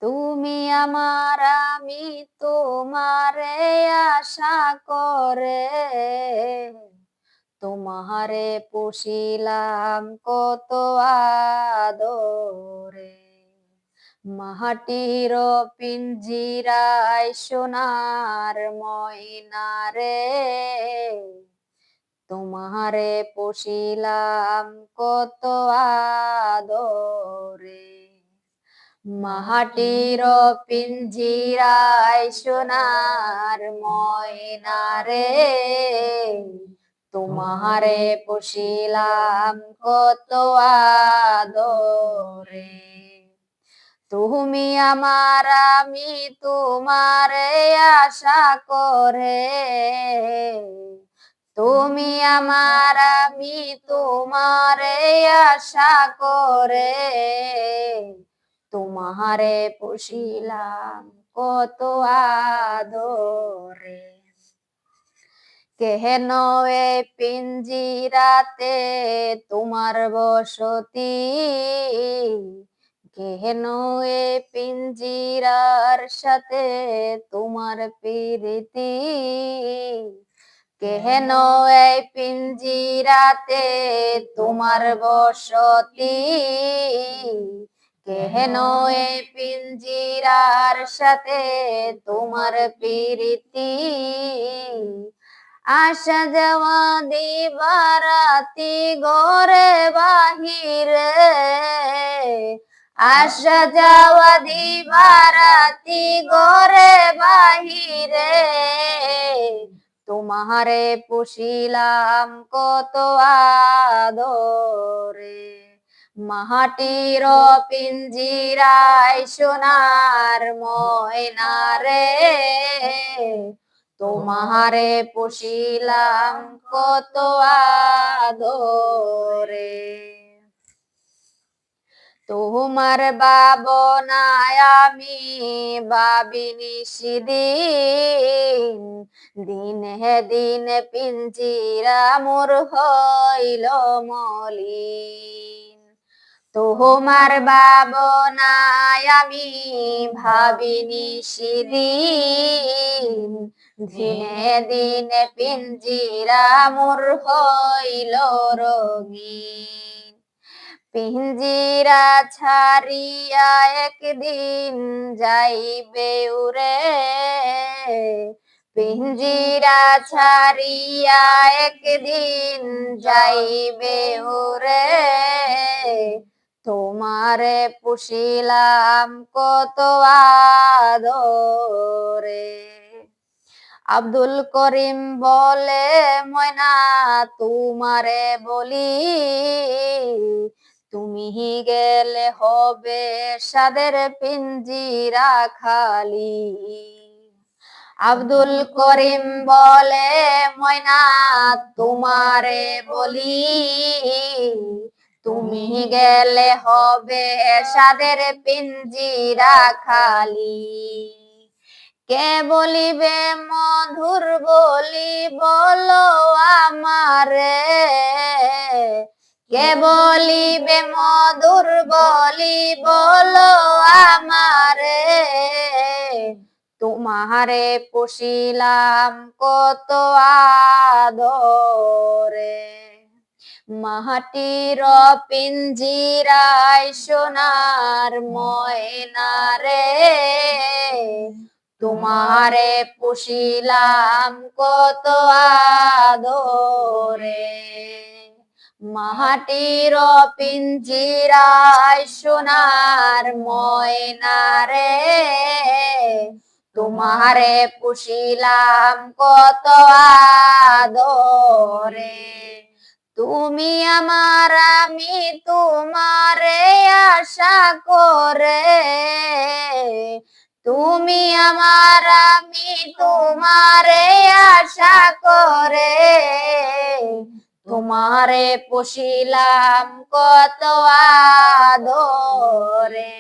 তুমি আমার আমি তোমারে আশা করে তোমারে পুষিলাম কত আদরে মাটির পিঞ্জিরায় সোনার ময়না রে তোমারে পুষিলাম কত আদরে মাটির পিঞ্জিরায় সোনার ময়না রে তোমারে পুষিলাম কত আদরে তুমি আমার আমি তোমারে আশা করে তুমি আমার আমি তোমারে আশা করে তোমারে পুষিলাম কত আদরে কেন এ পিঞ্জিরাতে তোমার বসতি কেন এ পিঞ্জিরার সাথে তোমার প্রীতি কেন এই পিঞ্জিরাতে তোমার বসতি কেন এই পিঞ্জিরার সাথে তোমার প্রীতি আসা যাওয়া দিবারাতি ঘরে বাহিরে আসা যাওয়া দিবারাতি ঘরে বাহিরে তোমারে পুষিলাম কত আদরে মাটির পিঞ্জিরায় সোনার ময়না রে তোমারে পুষিলাম কত আদরে তোমার ভাবনায় আমি ভাবিনি সেদিন দিনে দিনে পিঞ্জিরা মোর হইল মলিন তোমার ভাবনায় আমি ভাবিনি সেদিন দিনে দিনে পিঞ্জিরা মোর হইল রঙিন পিঞ্জিরা ছাড়িয়া একদিন যাইবে উড়ে পিঞ্জিরা ছাড়িয়া একদিন যাইবে উড়ে তোমারে পুষিলাম কত আদরে আব্দুল করিম বলে ময়না তোমারে বলি তুমি গেলে হবে সাদের পিঞ্জিরা খালি আব্দুল করিম বলে ময়না তোমারে বলি তুমি গেলে হবে সাদের পিঞ্জিরা খালি কে বলিবে মধুর বলি বলো আমারে কে বলিবে মধুর বলি বলো আমারে তোমারে পুষিলাম কত আদরে মাটির পিঞ্জিরায় সোনার ময়না রে তোমারে পুষিলাম কত আদরে মাটির পিঞ্জিরায় সোনার ময়না রে তোমারে পুষিলাম কত আদরে তুমি আমার আমি তোমারে আশা করে তুমি আমার আমি তোমারে আশা করে তোমারে পুষিলাম কত আদরে